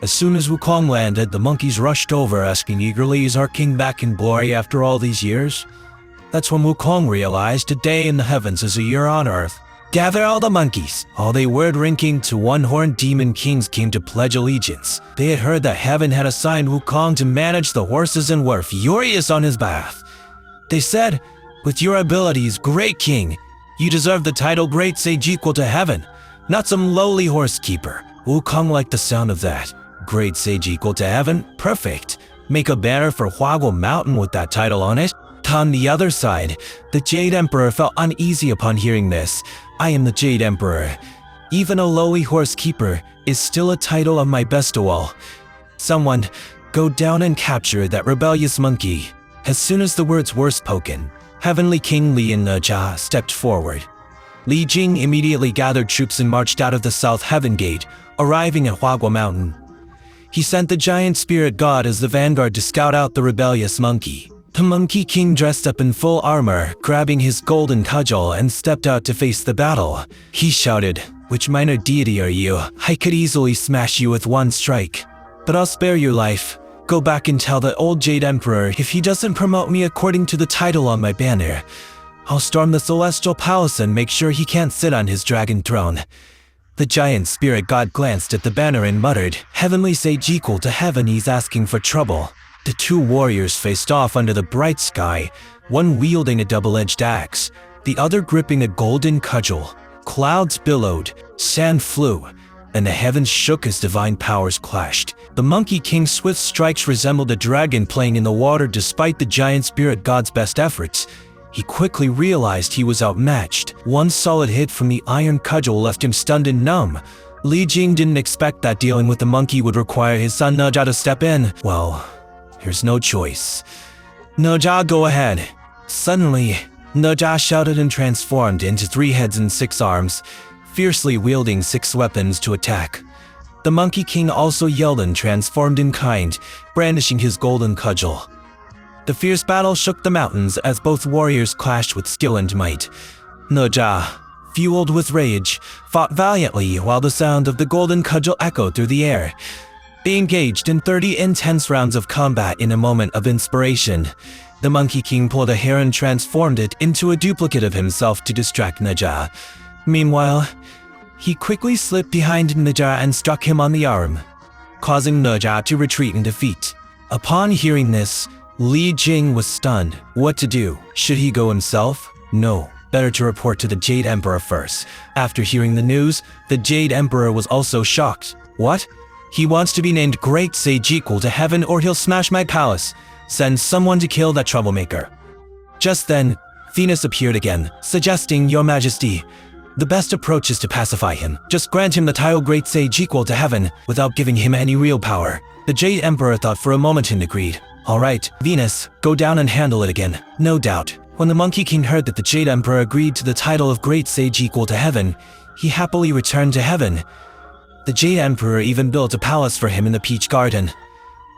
As soon as Wukong landed, the monkeys rushed over, asking eagerly, "Is our king back in glory after all these years?" That's when Wukong realized a day in the heavens is a year on earth. "Gather all the monkeys!" All they word-rinking to one-horned demon kings came to pledge allegiance. They had heard that heaven had assigned Wukong to manage the horses and were furious on his behalf. They said, "With your abilities, great king, you deserve the title Great Sage equal to heaven, not some lowly horse keeper." Wukong liked the sound of that. Great Sage equal to heaven? Perfect. Make a banner for Huaguo Mountain with that title on it. On the other side, the Jade Emperor felt uneasy upon hearing this. "I am the Jade Emperor. Even a lowly horse keeper is still a title of my bestowal. Someone, go down and capture that rebellious monkey." As soon as the words were spoken, Heavenly King Li and Nejia stepped forward. Li Jing immediately gathered troops and marched out of the South Heaven Gate, arriving at Huaguo Mountain. He sent the giant spirit god as the vanguard to scout out the rebellious monkey. The Monkey King dressed up in full armor, grabbing his golden cudgel and stepped out to face the battle. He shouted, "Which minor deity are you? I could easily smash you with one strike. But I'll spare your life. Go back and tell the old Jade Emperor if he doesn't promote me according to the title on my banner, I'll storm the Celestial Palace and make sure he can't sit on his dragon throne." The giant spirit god glanced at the banner and muttered, "Heavenly Sage equal to heaven, he's asking for trouble." The two warriors faced off under the bright sky, one wielding a double-edged axe, the other gripping a golden cudgel. Clouds billowed, sand flew, and the heavens shook as divine powers clashed. The Monkey King's swift strikes resembled a dragon playing in the water despite the giant spirit god's best efforts. He quickly realized he was outmatched. One solid hit from the iron cudgel left him stunned and numb. Li Jing didn't expect that dealing with the monkey would require his son Nejia to step in. Well, there's no choice. "Nejia, go ahead." Suddenly, Nejia shouted and transformed into 3 heads and 6 arms, fiercely wielding 6 weapons to attack. The Monkey King also yelled and transformed in kind, brandishing his golden cudgel. The fierce battle shook the mountains as both warriors clashed with skill and might. Nejia, fueled with rage, fought valiantly while the sound of the golden cudgel echoed through the air. They engaged in 30 intense rounds of combat in a moment of inspiration. The Monkey King pulled a hair and transformed it into a duplicate of himself to distract Nejia. Meanwhile, he quickly slipped behind Nejia and struck him on the arm, causing Nejia to retreat in defeat. Upon hearing this, Li Jing was stunned. What to do? Should he go himself? No. Better to report to the Jade Emperor first. After hearing the news, the Jade Emperor was also shocked. What? He wants to be named Great Sage equal to heaven or he'll smash my palace. Send someone to kill that troublemaker. Just then, Venus appeared again, suggesting, "Your Majesty, the best approach is to pacify him. Just grant him the title Great Sage equal to heaven without giving him any real power." The Jade Emperor thought for a moment and agreed. "All right, Venus, go down and handle it again." No doubt, when the Monkey King heard that the Jade Emperor agreed to the title of Great Sage equal to heaven, he happily returned to heaven. The Jade Emperor even built a palace for him in the Peach Garden.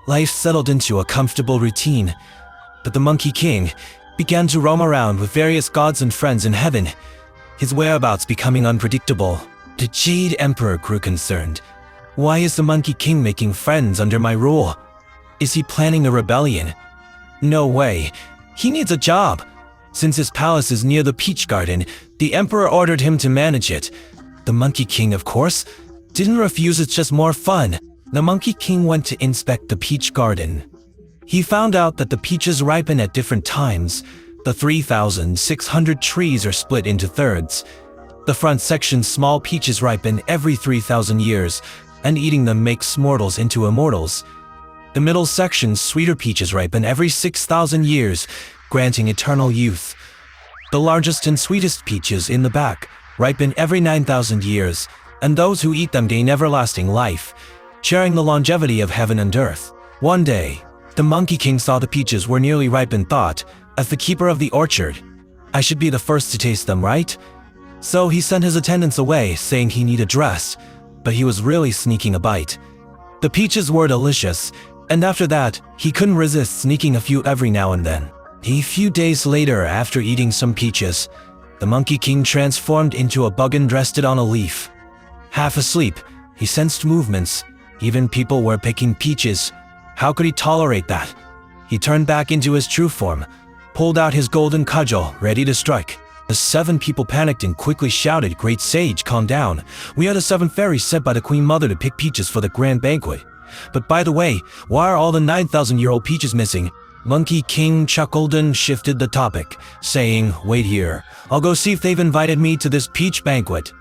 Life settled into a comfortable routine, but the Monkey King began to roam around with various gods and friends in heaven, his whereabouts becoming unpredictable. The Jade Emperor grew concerned. Why is the Monkey King making friends under my rule? Is he planning a rebellion? No way. He needs a job. Since his palace is near the Peach Garden, the Emperor ordered him to manage it. The Monkey King, of course, didn't refuse. It's just more fun. The Monkey King went to inspect the Peach Garden. He found out that the peaches ripen at different times. The 3,600 trees are split into thirds. The front section's small peaches ripen every 3,000 years, and eating them makes mortals into immortals. The middle section's sweeter peaches ripen every 6,000 years, granting eternal youth. The largest and sweetest peaches in the back ripen every 9,000 years, and those who eat them gain everlasting life, sharing the longevity of heaven and earth. One day, the Monkey King saw the peaches were nearly ripe and thought, as the keeper of the orchard, "I should be the first to taste them, right?" So he sent his attendants away, saying he needed rest, but he was really sneaking a bite. The peaches were delicious, and after that, he couldn't resist sneaking a few every now and then. A few days later, after eating some peaches, the Monkey King transformed into a bug and rested on a leaf. Half asleep, he sensed movements. Even people were picking peaches. How could he tolerate that? He turned back into his true form, pulled out his golden cudgel, ready to strike. The 7 people panicked and quickly shouted, "Great sage, calm down. We are the 7 fairies sent by the Queen Mother to pick peaches for the grand banquet. But by the way, why are all the 9,000-year-old peaches missing?" Monkey King chuckled and shifted the topic, saying, "Wait here. I'll go see if they've invited me to this peach banquet."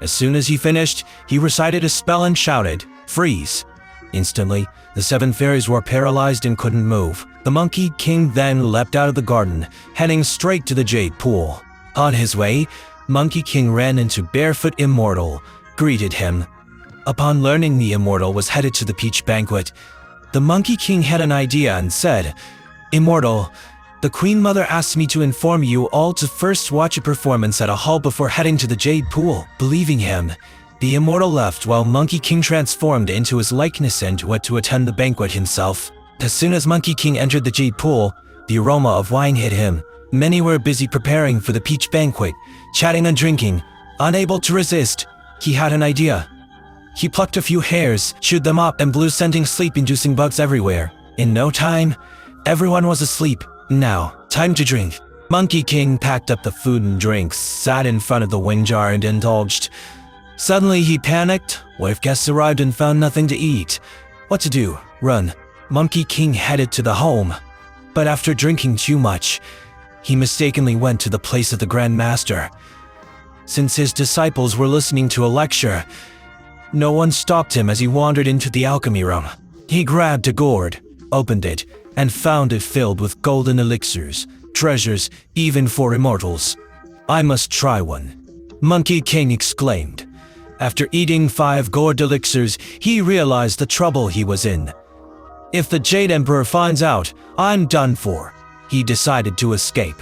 As soon as he finished, he recited a spell and shouted, "Freeze." Instantly, the 7 fairies were paralyzed and couldn't move. The Monkey King then leapt out of the garden, heading straight to the jade pool. On his way, Monkey King ran into Barefoot Immortal, greeted him. Upon learning the Immortal was headed to the peach banquet, the Monkey King had an idea and said, "Immortal, the Queen Mother asked me to inform you all to first watch a performance at a hall before heading to the jade pool." Believing him, the Immortal left while Monkey King transformed into his likeness and went to attend the banquet himself. As soon as Monkey King entered the jade pool, the aroma of wine hit him. Many were busy preparing for the peach banquet, chatting and drinking. Unable to resist, he had an idea. He plucked a few hairs, chewed them up, and blew, sending sleep-inducing bugs everywhere. In no time, everyone was asleep. Now, time to drink. Monkey King packed up the food and drinks, sat in front of the wing jar and indulged. Suddenly he panicked. What if guests arrived and found nothing to eat? What to do? Run. Monkey King headed to the home. But after drinking too much, he mistakenly went to the place of the Grand Master. Since his disciples were listening to a lecture, no one stopped him as he wandered into the alchemy room. He grabbed a gourd, opened it, and found it filled with golden elixirs, treasures even for immortals. "I must try one," Monkey King exclaimed. After eating 5 gourd elixirs, he realized the trouble he was in. "If the Jade Emperor finds out, I'm done for." He decided to escape.